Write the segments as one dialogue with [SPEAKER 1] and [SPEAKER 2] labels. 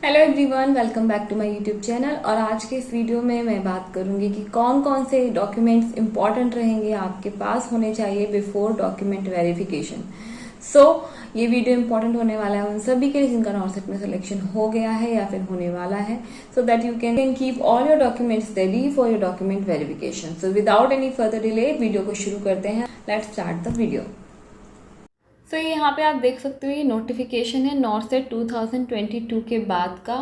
[SPEAKER 1] Hello everyone, welcome back to my YouTube channel. और आज के इस वीडियो में मैं बात करूंगी कि कौन कौन से डॉक्यूमेंट्स इंपॉर्टेंट रहेंगे आपके पास होने चाहिए बिफोर डॉक्यूमेंट वेरिफिकेशन। ये वीडियो इंपॉर्टेंट होने वाला है उन सभी के लिए जिनका नॉर्सेट में सिलेक्शन हो गया है या फिर होने वाला है, so that you can keep all your documents ready for your document verification. So without any further delay video को शुरू करते हैं। Let's start the video. So यहाँ पे आप देख सकते हो ये नोटिफिकेशन है नॉर्सेट 2022 के बाद का,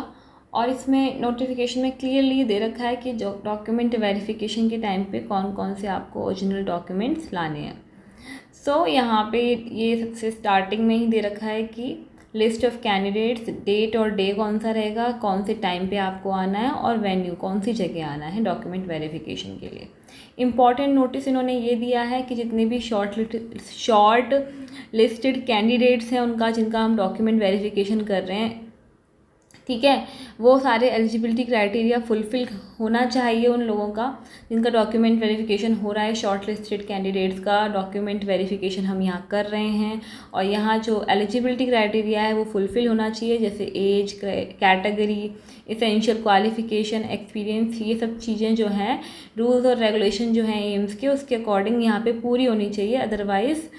[SPEAKER 1] और इसमें नोटिफिकेशन में क्लियरली दे रखा है कि जो डॉक्यूमेंट वेरिफिकेशन के टाइम पे कौन कौन से आपको ओरिजिनल डॉक्यूमेंट्स लाने हैं। यहाँ पे ये सबसे स्टार्टिंग में ही दे रखा है कि लिस्ट ऑफ कैंडिडेट्स, डेट और डे कौन सा रहेगा, कौन से टाइम पे आपको आना है, और वेन्यू कौन सी जगह आना है डॉक्यूमेंट वेरिफिकेशन के लिए। इम्पॉर्टेंट नोटिस इन्होंने ये दिया है कि जितने भी शॉर्ट लिस्टेड कैंडिडेट्स हैं उनका, जिनका हम डॉक्यूमेंट वेरिफिकेशन कर रहे हैं, ठीक है, वो सारे एलिजिबिलिटी क्राइटेरिया फुलफिल होना चाहिए उन लोगों का जिनका डॉक्यूमेंट वेरिफिकेशन हो रहा है। शॉर्ट लिस्टेड कैंडिडेट्स का डॉक्यूमेंट वेरिफिकेशन हम यहाँ कर रहे हैं, और यहाँ जो एलिजिबिलिटी क्राइटेरिया है वो फुलफिल होना चाहिए, जैसे age, category, essential qualification, experience, ये सब चीज़ें जो हैं, रूल्स और रेगुलेशन जो हैं एम्स के, उसके अकॉर्डिंग यहाँ पे पूरी होनी चाहिए। Otherwise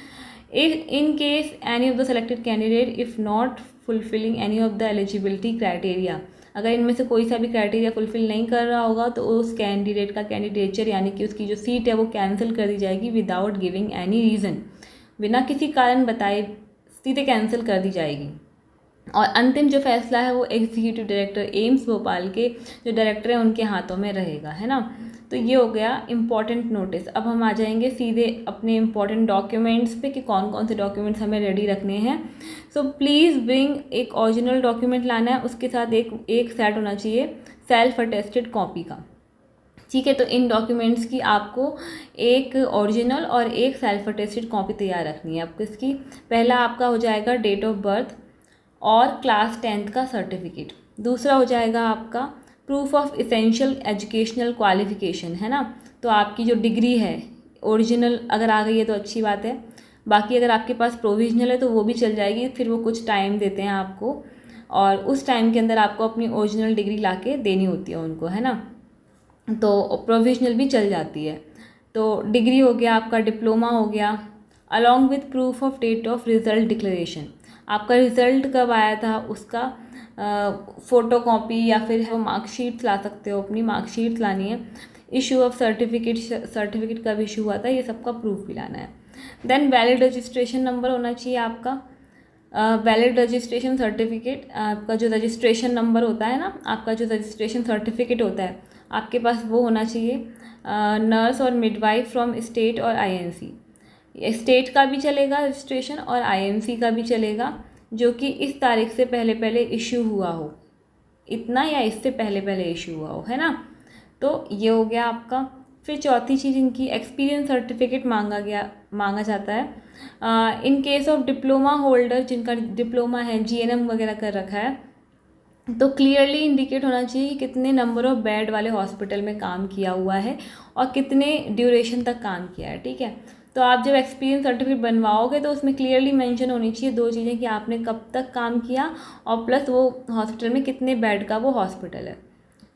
[SPEAKER 1] in case any of the selected candidate if not fulfilling any of the eligibility criteria, अगर इनमें से कोई सा भी क्राइटेरिया फुलफिल नहीं कर रहा होगा तो उस कैंडिडेट का कैंडिडेचर यानी कि उसकी जो सीट है वो कैंसिल कर दी जाएगी विदाउट गिविंग एनी रीज़न, बिना किसी कारण बताए सीधे कैंसिल कर दी जाएगी। और अंतिम जो फैसला है वो एग्जीक्यूटिव डायरेक्टर एम्स भोपाल के जो डायरेक्टर हैं उनके हाथों में रहेगा, है ना। तो ये हो गया इम्पॉर्टेंट नोटिस। अब हम आ जाएंगे सीधे अपने इम्पॉर्टेंट डॉक्यूमेंट्स पे कि कौन कौन से डॉक्यूमेंट्स हमें रेडी रखने हैं। प्लीज़ ब्रिंग एक ओरिजिनल डॉक्यूमेंट लाना है, उसके साथ एक सेट होना चाहिए सेल्फ अटेस्टेड कॉपी का, ठीक है। तो इन डॉक्यूमेंट्स की आपको एक ओरिजिनल और एक सेल्फ अटेस्टेड कॉपी तैयार रखनी है आपको। इसकी पहला आपका हो जाएगा डेट ऑफ बर्थ और क्लास 10th का सर्टिफिकेट। दूसरा हो जाएगा आपका proof of essential educational qualification, है ना। तो आपकी जो डिग्री है ओरिजिनल अगर आ गई है तो अच्छी बात है, बाकी अगर आपके पास प्रोविजनल है तो वो भी चल जाएगी। फिर वो कुछ टाइम देते हैं आपको, और उस टाइम के अंदर आपको अपनी ओरिजिनल डिग्री ला के देनी होती है उनको, है ना। तो प्रोविजनल भी चल जाती है। तो डिग्री हो गया आपका, डिप्लोमा हो गया, along with proof of date of result declaration. आपका रिज़ल्ट कब आया था उसका फ़ोटो कॉपी या फिर वो मार्कशीट्स ला सकते हो, अपनी मार्कशीट्स लानी है। इशू ऑफ सर्टिफिकेट कब इशू हुआ था ये सबका प्रूफ भी लाना है। देन वैलिड रजिस्ट्रेशन नंबर होना चाहिए आपका, वैलिड रजिस्ट्रेशन सर्टिफिकेट। आपका जो रजिस्ट्रेशन नंबर होता है ना, आपका जो रजिस्ट्रेशन सर्टिफिकेट होता है आपके पास वो होना चाहिए। नर्स और मिडवाइफ फ्रॉम स्टेट और आईएनसी, स्टेट का भी चलेगा रजिस्ट्रेशन और आईएनसी का भी चलेगा, जो कि इस तारीख से पहले पहले इशू हुआ हो, इतना या इससे पहले पहले इशू हुआ हो, है ना। तो ये हो गया आपका। फिर चौथी चीज़ इनकी एक्सपीरियंस सर्टिफिकेट मांगा जाता है। In case of diploma holder जिनका डिप्लोमा है, जीएनएम वगैरह कर रखा है, तो क्लियरली इंडिकेट होना चाहिए कि कितने नंबर ऑफ बेड वाले हॉस्पिटल में काम किया हुआ है और कितने ड्यूरेशन तक काम किया है, ठीक है। तो आप जब एक्सपीरियंस सर्टिफिकेट बनवाओगे तो उसमें क्लियरली मेंशन होनी चाहिए दो चीज़ें कि आपने कब तक काम किया और प्लस वो हॉस्पिटल में कितने बेड का वो हॉस्पिटल है।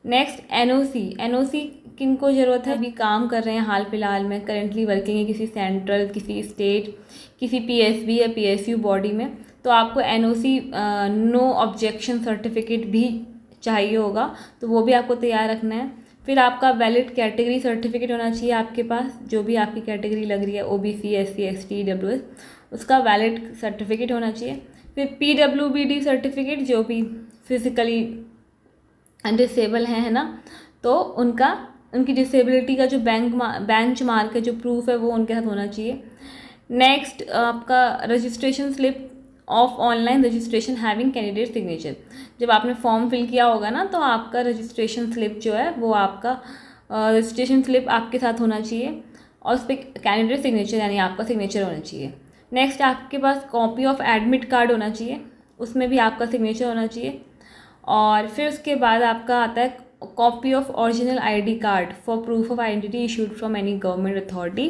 [SPEAKER 1] नेक्स्ट एनओसी किनको ज़रूरत है, अभी काम कर रहे हैं हाल फिलहाल में, करेंटली वर्किंग है किसी सेंट्रल, किसी स्टेट, किसी पीएसबी या पीएसयू बॉडी में, तो आपको एनओसी नो ऑब्जेक्शन सर्टिफिकेट भी चाहिए होगा, तो वो भी आपको तैयार रखना है। फिर आपका वैलिड कैटेगरी सर्टिफिकेट होना चाहिए आपके पास, जो भी आपकी कैटेगरी लग रही है, ओबीसी, एससी, एसटी, ईडब्ल्यूएस, उसका वैलिड सर्टिफिकेट होना चाहिए। फिर पीडब्ल्यूबीडी सर्टिफिकेट, जो भी फिजिकली डिसेबल है ना, तो उनकी डिसेबिलिटी का जो बेंच मार्क है, जो प्रूफ है, वो उनके साथ होना चाहिए। नेक्स्ट आपका registration slip of online registration having candidate signature. जब आपने फॉर्म फिल किया होगा ना, तो आपका रजिस्ट्रेशन स्लिप जो है वो आपका रजिस्ट्रेशन स्लिप आपके साथ होना चाहिए और उस पर कैंडिडेट सिग्नेचर यानी आपका सिग्नेचर होना चाहिए। नेक्स्ट आपके पास कॉपी ऑफ एडमिट कार्ड होना चाहिए, उसमें भी आपका सिग्नेचर होना चाहिए। और फिर उसके बाद आपका आता है copy of original ID card for proof of identity issued from any government authority.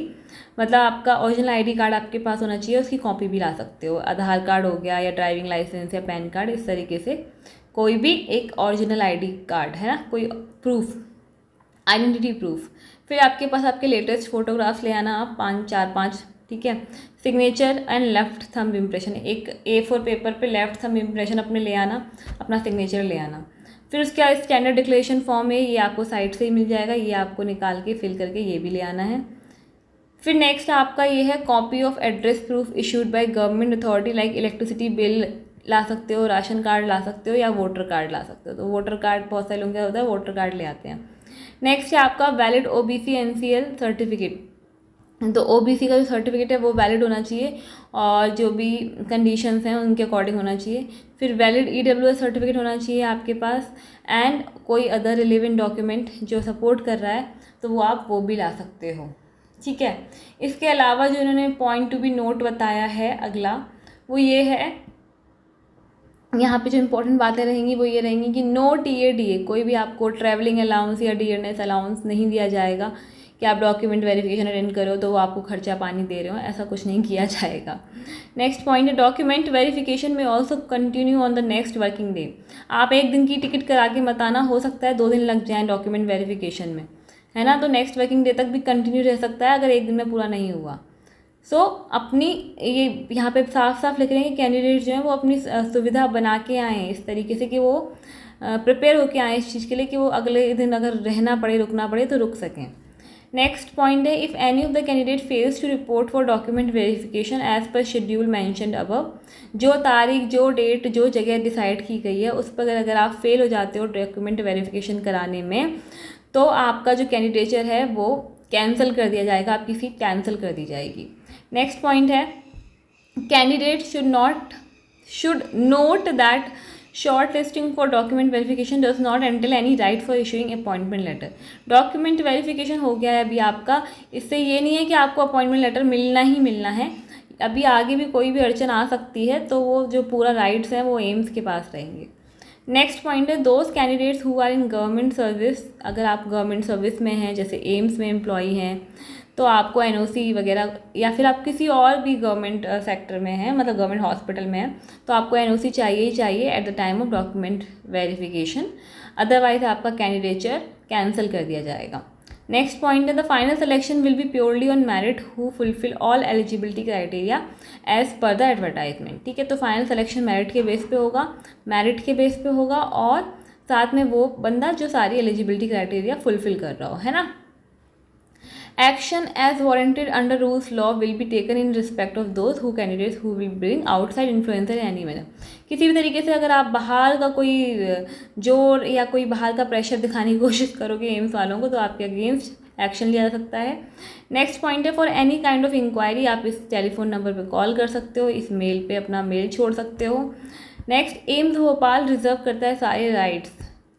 [SPEAKER 1] मतलब आपका ओरिजिनल आईडी कार्ड आपके पास होना चाहिए, उसकी कॉपी भी ला सकते हो। आधार कार्ड हो गया या ड्राइविंग लाइसेंस या पैन कार्ड, इस तरीके से कोई भी एक ओरिजिनल आईडी कार्ड है ना, कोई प्रूफ, आइडेंटिटी प्रूफ। फिर आपके पास आपके लेटेस्ट फोटोग्राफ्स ले आना आप 5 ठीक है। Signature and left thumb impression, एक A4 पेपर पे लेफ्ट थंब इम्प्रेशन अपने ले आना, अपना सिग्नेचर ले आना। फिर उसके बाद स्टैंडर्ड डिक्लेरेशन फॉर्म है, ये आपको साइट से ही मिल जाएगा, ये आपको निकाल के फिल करके ये भी ले आना है। फिर नेक्स्ट आपका ये है copy of address proof issued by government authority, like electricity bill ला सकते हो, राशन कार्ड ला सकते हो या वोटर कार्ड ला सकते हो। तो वोटर कार्ड बहुत सारे लोगों का होता है, वोटर कार्ड ले आते हैं। नेक्स्ट है आपका वैलिड OBC NCL सर्टिफिकेट, तो OBC का जो सर्टिफिकेट है वो वैलिड होना चाहिए और जो भी कंडीशंस हैं उनके अकॉर्डिंग होना चाहिए। फिर वैलिड EWS सर्टिफिकेट होना चाहिए आपके पास, एंड कोई अदर रिलेवेंट डॉक्यूमेंट जो सपोर्ट कर रहा है तो वो आप वो भी ला सकते हो, ठीक है। इसके अलावा जो इन्होंने पॉइंट टू बी नोट बताया है अगला, वो ये है, यहाँ पे जो इंपॉर्टेंट बातें रहेंगी वो ये रहेंगी कि नो TA कोई भी आपको ट्रैवलिंग अलाउंस या डियरनेस अलाउंस नहीं दिया जाएगा कि आप डॉक्यूमेंट वेरिफिकेशन अटेंड करो तो वो आपको खर्चा पानी दे रहे हो, ऐसा कुछ नहीं किया जाएगा। नेक्स्ट पॉइंट है डॉक्यूमेंट वेरिफिकेशन में also continue on the next working day. आप एक दिन की टिकट करा के मत आना, हो सकता है 2 दिन लग जाएँ डॉक्यूमेंट वेरिफिकेशन में, है ना, तो नेक्स्ट वर्किंग डे तक भी कंटिन्यू रह सकता है अगर एक दिन में पूरा नहीं हुआ। सो अपनी ये यहाँ पे साफ साफ लिख रहे हैं कि कैंडिडेट जो है वो अपनी सुविधा बना के आएँ इस तरीके से कि वो प्रिपेयर होके आएँ इस चीज़ के लिए कि वो अगले दिन अगर रहना पड़े, रुकना पड़े तो रुक सकें। नेक्स्ट पॉइंट है if any of the candidate fails to report for document verification as per schedule mentioned above, जो तारीख, जो डेट, जो जगह डिसाइड की गई है उस पर अगर आप फेल हो जाते हो डॉक्यूमेंट वेरिफिकेशन कराने में तो आपका जो कैंडिडेचर है वो कैंसिल कर दिया जाएगा, आपकी सीट कैंसिल कर दी जाएगी। नेक्स्ट पॉइंट है candidate should note that short listing for document verification does not entail any right for issuing appointment letter. Document verification हो गया है अभी आपका, इससे ये नहीं है कि आपको अपॉइंटमेंट लेटर मिलना ही मिलना है, अभी आगे भी कोई भी अड़चन आ सकती है, तो वो जो पूरा राइट्स हैं वो एम्स के पास रहेंगे। नेक्स्ट पॉइंट है those candidates who are in government service, अगर आप गवर्नमेंट सर्विस में हैं, जैसे एम्स में एम्प्लॉई हैं, तो आपको NOC वगैरह, या फिर आप किसी और भी गवर्नमेंट सेक्टर में हैं, मतलब गवर्नमेंट हॉस्पिटल में हैं, तो आपको NOC चाहिए ही चाहिए at the time of document verification, otherwise आपका कैंडिडेचर कैंसिल कर दिया जाएगा। नेक्स्ट पॉइंट है the final selection will be purely on merit who fulfil all eligibility criteria as per the advertisement, ठीक है। तो फाइनल सिलेक्शन मेरिट के base पे होगा, मेरिट के बेस पे होगा और साथ में वो बंदा जो सारी एलिजिबिलिटी क्राइटेरिया फुलफिल कर रहा हो, है ना। Action as warranted under rules law will be taken in respect of those who candidates who will bring outside influencer in any manner। किसी भी तरीके से अगर आप बाहर का कोई जोर या कोई बाहर का प्रेशर दिखाने की कोशिश करोगे एम्स वालों को तो आपके अगेंस्ट एक्शन लिया जा सकता है। नेक्स्ट पॉइंट है for any kind of enquiry आप इस टेलीफोन नंबर पर कॉल कर सकते हो, इस मेल पे अपना मेल छोड़ सकते हो। नेक्स्ट एम्स भोपाल रिजर्व करता है सारे राइट्स,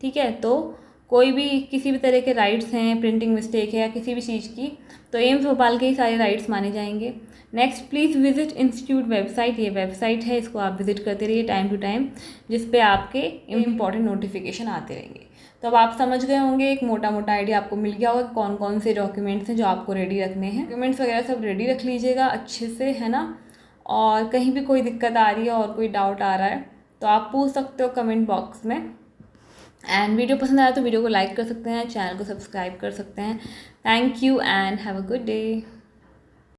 [SPEAKER 1] ठीक है। तो कोई भी किसी भी तरह के राइट्स हैं, प्रिंटिंग मिस्टेक है या किसी भी चीज़ की, तो एम्स भोपाल के ही सारे राइट्स माने जाएंगे। Next please visit institute website, ये वेबसाइट है, इसको आप विजिट करते रहिए टाइम टू टाइम, जिस पे आपके इंपॉर्टेंट नोटिफिकेशन आते रहेंगे। तो अब आप समझ गए होंगे, एक मोटा मोटा आइडिया आपको मिल गया होगा कौन कौन से डॉक्यूमेंट्स हैं जो आपको रेडी रखने हैं। डॉक्यूमेंट्स वगैरह सब रेडी रख लीजिएगा अच्छे से, है ना। और कहीं भी कोई दिक्कत आ रही है और कोई डाउट आ रहा है तो आप पूछ सकते हो कमेंट बॉक्स में। एंड वीडियो पसंद आया तो वीडियो को लाइक कर सकते हैं, चैनल को सब्सक्राइब कर सकते हैं। Thank you and have a good day.